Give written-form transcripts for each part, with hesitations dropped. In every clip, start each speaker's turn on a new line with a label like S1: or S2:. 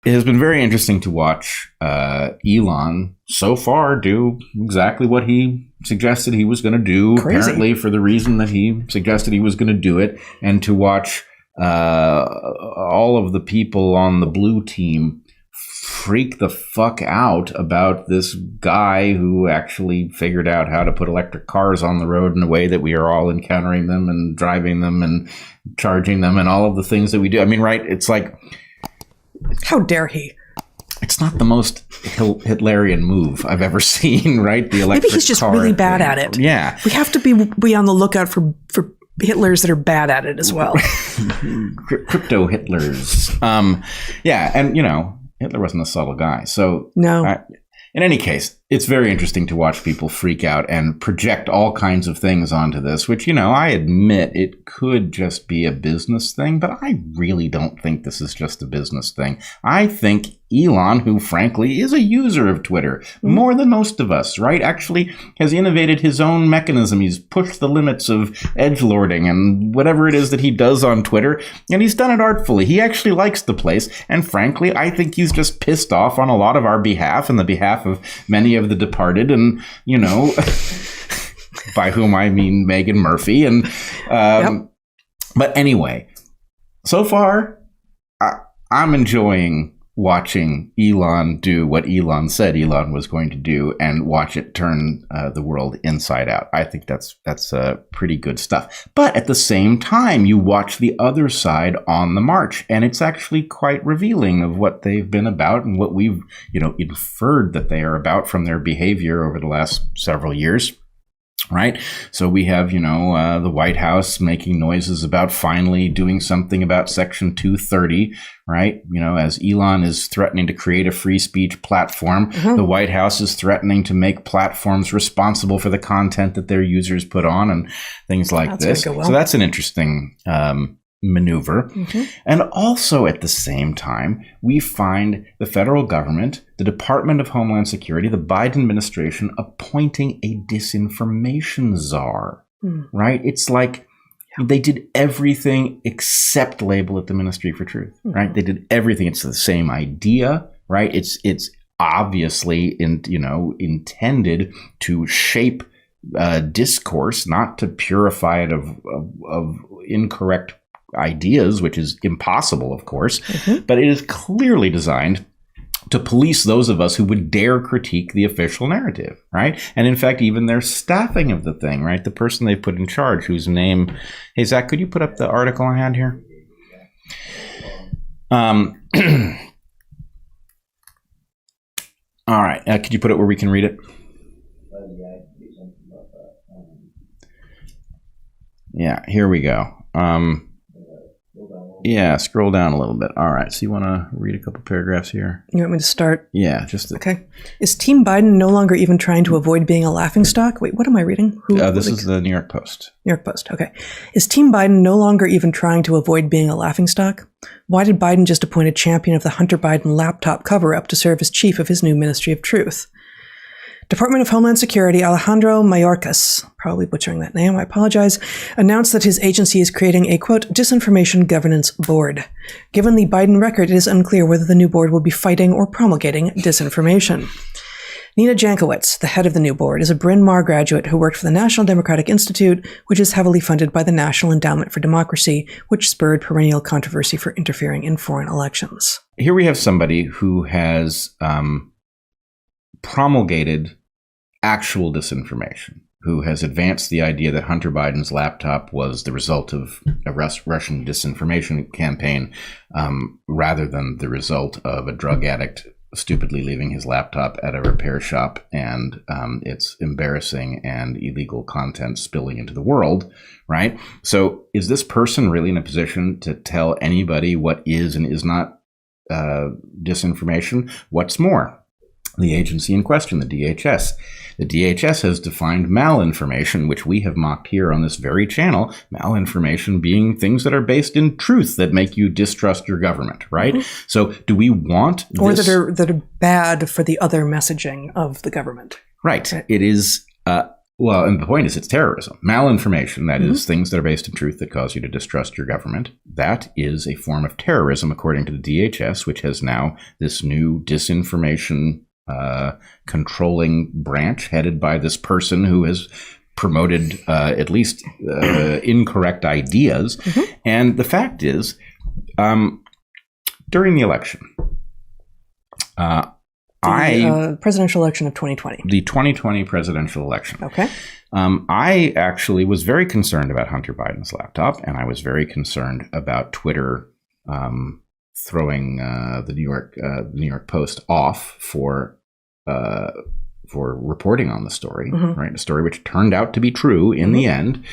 S1: It has been very interesting to watch Elon so far do exactly what he suggested he was going to do, apparently for the reason that he suggested he was going to do it, and to watch all of the people on the blue team freak the fuck out about this guy who actually figured out how to put electric cars on the road in a way that we are all encountering them and driving them and charging them and all of the things that we do. I mean, right? It's like...
S2: How dare he?
S1: It's not the most Hitlerian move I've ever seen, right? The electric
S2: Maybe he's just really bad at it.
S1: Yeah.
S2: We have to be on the lookout for Hitlers that are bad at it as well.
S1: Crypto Hitlers. Yeah, and, you know, Hitler wasn't a subtle guy. So,
S2: no.
S1: In any case, it's very interesting to watch people freak out and project all kinds of things onto this, which, you know, I admit it could just be a business thing, but I really don't think this is just a business thing. I think Elon, who frankly is a user of Twitter, more than most of us, right, actually has innovated his own mechanism. He's pushed the limits of edgelording and whatever it is that he does on Twitter, and he's done it artfully. He actually likes the place, and frankly, I think he's just pissed off on a lot of our behalf and the behalf of many of the departed, and, you know, by whom I mean Meghan Murphy. And But anyway, so far, I'm enjoying watching Elon do what Elon said Elon was going to do and watch it turn the world inside out. I think that's pretty good stuff. But at the same time, you watch the other side on the march, and it's actually quite revealing of what they've been about and what we've, you know, inferred that they are about from their behavior over the last several years. Right. So we have, you know, the White House making noises about finally doing something about Section 230. Right. You know, as Elon is threatening to create a free speech platform, the White House is threatening to make platforms responsible for the content that their users put on and things like this. So that's an interesting maneuver. And also at the same time, we find the federal government, the Department of Homeland Security, the Biden administration appointing a disinformation czar, right? It's like they did everything except label it the Ministry for Truth, right? They did everything. It's the same idea, right? It's obviously intended to shape discourse, not to purify it of incorrect ideas, which is impossible, of course, but it is clearly designed to police those of us who would dare critique the official narrative, right? And in fact, even their staffing of the thing, right? The person they put in charge, whose name... Hey, Zach, could you put up the article I had here? All right. Could you put it where we can read it? Yeah, here we go. Yeah, scroll down a little bit. All right. So you want to read a couple paragraphs here?
S2: You want me to start?
S1: Yeah, just...
S2: Okay. Is Team Biden no longer even trying to avoid being a laughingstock? Wait, what am I reading?
S1: This is the New York Post.
S2: New York Post. Okay. Is Team Biden no longer even trying to avoid being a laughingstock? Why did Biden just appoint a champion of the Hunter Biden laptop cover-up to serve as chief of his new Ministry of Truth? Department of Homeland Security Alejandro Mayorkas, probably butchering that name, I apologize, announced that his agency is creating a, quote, disinformation governance board. Given the Biden record, it is unclear whether the new board will be fighting or promulgating disinformation. Nina Jankowicz, the head of the new board, is a Bryn Mawr graduate who worked for the National Democratic Institute, which is heavily funded by the National Endowment for Democracy, which spurred perennial controversy for interfering in foreign elections.
S1: Here we have somebody who has promulgated actual disinformation, who has advanced the idea that Hunter Biden's laptop was the result of a Russian disinformation campaign rather than the result of a drug addict stupidly leaving his laptop at a repair shop and it's embarrassing and illegal content spilling into the world, right? So is this person really in a position to tell anybody what is and is not disinformation? What's more, the agency in question, the DHS. The DHS has defined malinformation, which we have mocked here on this very channel, malinformation being things that are based in truth that make you distrust your government, right? Mm-hmm. So do we want this?
S2: Or that are bad for the other messaging of the government.
S1: Right. It is Well, and the point is it's terrorism. Malinformation, that is things that are based in truth that cause you to distrust your government. That is a form of terrorism, according to the DHS, which has now this new disinformation controlling branch headed by this person who has promoted at least incorrect ideas. And the fact is, during the election,
S2: presidential election of 2020.
S1: The 2020 presidential election.
S2: Okay.
S1: I actually was very concerned about Hunter Biden's laptop, and I was very concerned about Twitter throwing the New York Post off for reporting on the story, right? A story which turned out to be true in the end.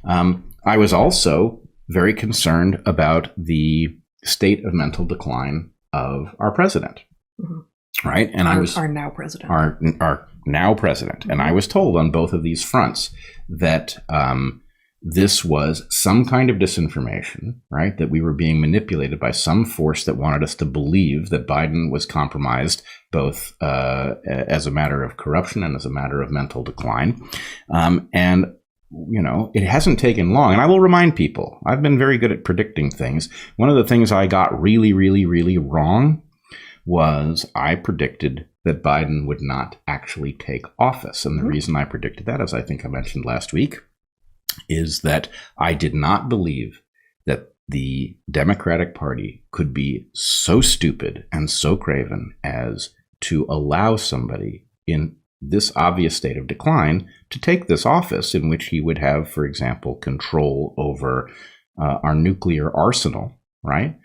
S1: I was also very concerned about the state of mental decline of our president. Right. And
S2: our now president.
S1: Our now president. And I was told on both of these fronts that this was some kind of disinformation, right? That we were being manipulated by some force that wanted us to believe that Biden was compromised, both as a matter of corruption and as a matter of mental decline. And you know, it hasn't taken long. And I will remind people, I've been very good at predicting things. One of the things I got really, really, really wrong was I predicted that Biden would not actually take office. And the reason I predicted that, as I think I mentioned last week, is that I did not believe that the Democratic Party could be so stupid and so craven as to allow somebody in this obvious state of decline to take this office, in which he would have, for example, control over our nuclear arsenal, right?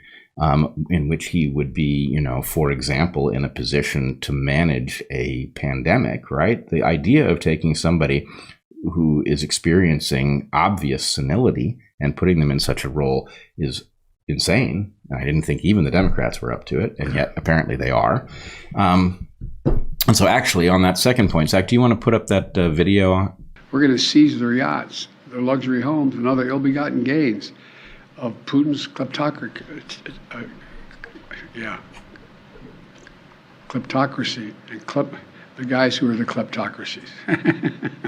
S1: In which he would be, you know, for example, in a position to manage a pandemic, right? The idea of taking somebody who is experiencing obvious senility and putting them in such a role is insane. I didn't think even the Democrats were up to it, and yet apparently they are. And so actually, on that second point, Zach, do you want to put up that video?
S3: We're going to seize their yachts, their luxury homes, and other ill-begotten gains of Putin's kleptocracy. Kleptocracy. And the guys who are the kleptocracies.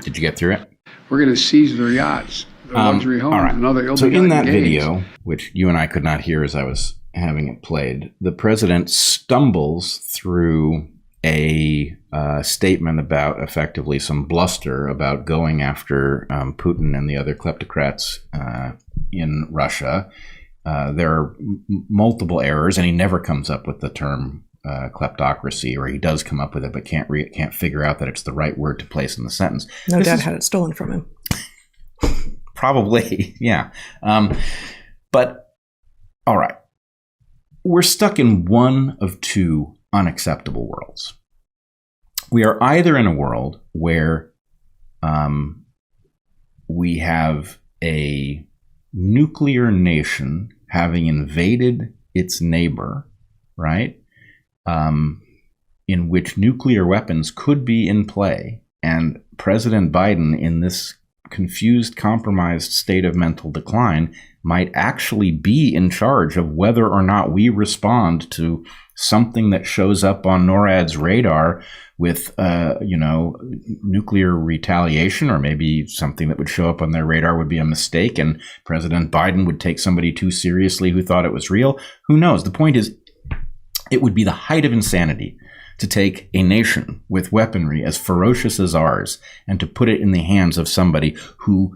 S1: Did you get through it?
S3: We're going to seize their yachts, their luxury homes, and other ill-begotten gains.
S1: So in that video, which you and I could not hear as I was having it played, the president stumbles through a statement about effectively some bluster about going after Putin and the other kleptocrats in Russia. There are multiple errors, and he never comes up with the term kleptocracy, or he does come up with it, but can't figure out that it's the right word to place in the sentence.
S2: No doubt had it stolen from him.
S1: Probably, yeah. But, all right. We're stuck in one of two unacceptable worlds. We are either in a world where we have a nuclear nation having invaded its neighbor, right? In which nuclear weapons could be in play, and President Biden, in this confused, compromised state of mental decline, might actually be in charge of whether or not we respond to something that shows up on NORAD's radar with, nuclear retaliation, or maybe something that would show up on their radar would be a mistake, and President Biden would take somebody too seriously who thought it was real. Who knows? The point is, it would be the height of insanity to take a nation with weaponry as ferocious as ours and to put it in the hands of somebody who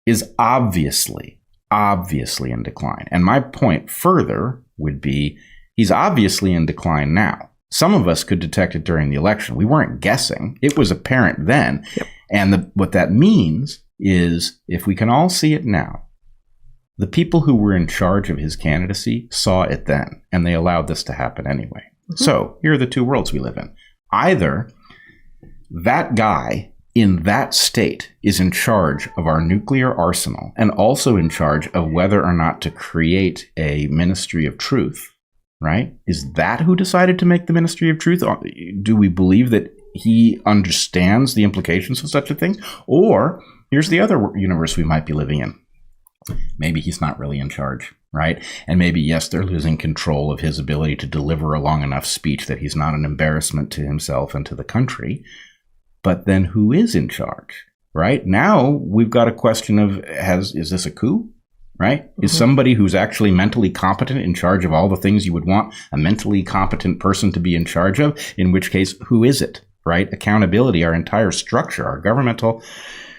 S1: is obviously in decline. And my point further would be, he's obviously in decline now. Some of us could detect it during the election. We weren't guessing. It was apparent then. Yep. And what that means is, if we can all see it now, the people who were in charge of his candidacy saw it then, and they allowed this to happen anyway. Mm-hmm. So here are the two worlds we live in. Either that guy in that state is in charge of our nuclear arsenal and also in charge of whether or not to create a ministry of truth, right? Is that who decided to make the ministry of truth? Do we believe that he understands the implications of such a thing? Or here's the other universe we might be living in. Maybe he's not really in charge, right? And maybe, yes, they're losing control of his ability to deliver a long enough speech that he's not an embarrassment to himself and to the country. But then who is in charge? right? Now we've got a question of, is this a coup? Right? Mm-hmm. Is somebody who's actually mentally competent in charge of all the things you would want a mentally competent person to be in charge of? In which case, who is it? Right? Accountability, our entire structure, our governmental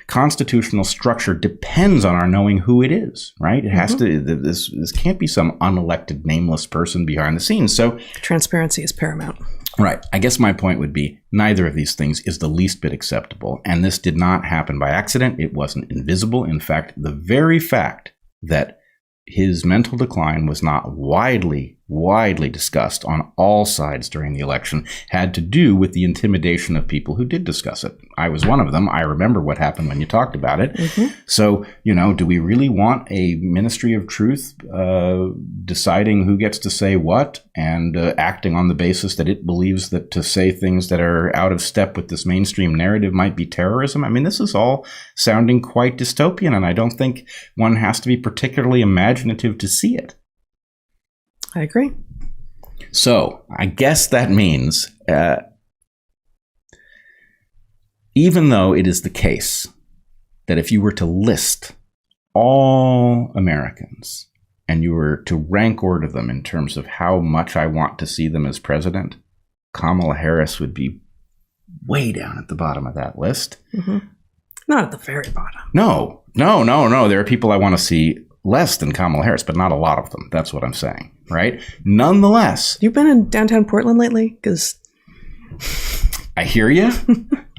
S1: constitutional structure depends on our knowing who it is, right? It has to, this can't be some unelected, nameless person behind the scenes. So
S2: transparency is paramount.
S1: Right. I guess my point would be neither of these things is the least bit acceptable. And this did not happen by accident. It wasn't invisible. In fact, the very fact that his mental decline was not widely discussed on all sides during the election had to do with the intimidation of people who did discuss it. I was one of them. I remember what happened when you talked about it. Mm-hmm. So, do we really want a Ministry of Truth deciding who gets to say what and acting on the basis that it believes that to say things that are out of step with this mainstream narrative might be terrorism? I mean, this is all sounding quite dystopian, and I don't think one has to be particularly imaginative to see it.
S2: I agree.
S1: So I guess that means, even though it is the case that if you were to list all Americans and you were to rank order them in terms of how much I want to see them as president, Kamala Harris would be way down at the bottom of that list.
S2: Mm-hmm. Not at the very bottom.
S1: No. There are people I want to see less than Kamala Harris, but not a lot of them. That's what I'm saying, right? Nonetheless.
S2: You've been in downtown Portland lately? Because
S1: I hear you.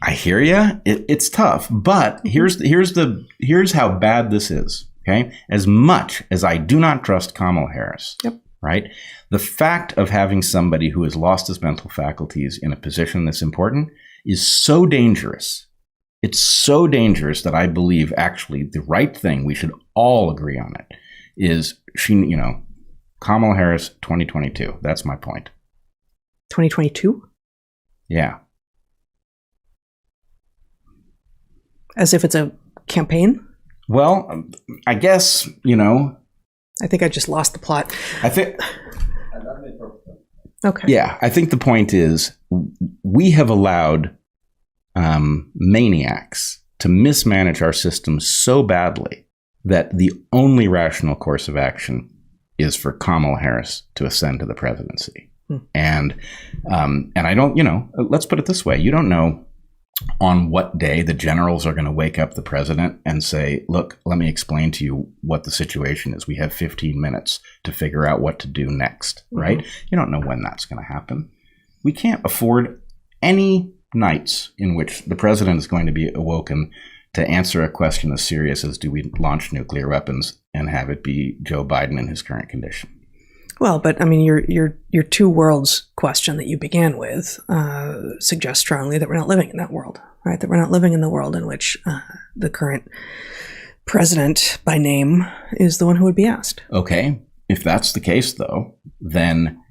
S1: It's tough, but here's how bad this is. Okay, as much as I do not trust Kamala Harris, right? The fact of having somebody who has lost his mental faculties in a position that's important is so dangerous. It's so dangerous that I believe actually the right thing, we should all agree on it, is Kamala Harris 2022. That's my point.
S2: 2022?
S1: Yeah.
S2: As if it's a campaign?
S1: Well, I guess,
S2: I think I just lost the plot.
S1: Okay.
S2: Yeah,
S1: I think the point is we have allowed maniacs to mismanage our system so badly that the only rational course of action is for Kamala Harris to ascend to the presidency. And I don't, let's put it this way. You don't know on what day the generals are going to wake up the president and say, look, let me explain to you what the situation is. We have 15 minutes to figure out what to do next, right? Mm-hmm. You don't know when that's going to happen. We can't afford any nights in which the president is going to be awoken to answer a question as serious as do we launch nuclear weapons and have it be Joe Biden in his current condition.
S2: Well, but I mean, your two worlds question that you began with suggests strongly that we're not living in that world, right? That we're not living in the world in which the current president by name is the one who would be asked.
S1: Okay. If that's the case, though, then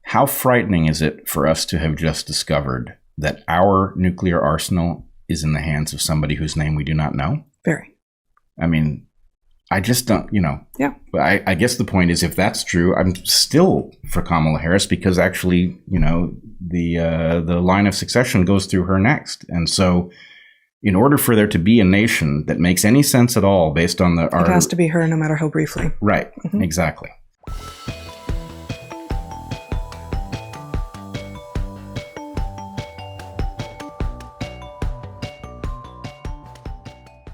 S1: how frightening is it for us to have just discovered that our nuclear arsenal is in the hands of somebody whose name we do not know?
S2: Very.
S1: I mean, I just don't,
S2: Yeah.
S1: But I guess the point is, if that's true, I'm still for Kamala Harris because actually, the line of succession goes through her next. And so in order for there to be a nation that makes any sense at all based on
S2: it has to be her no matter how briefly.
S1: Right. Mm-hmm. Exactly.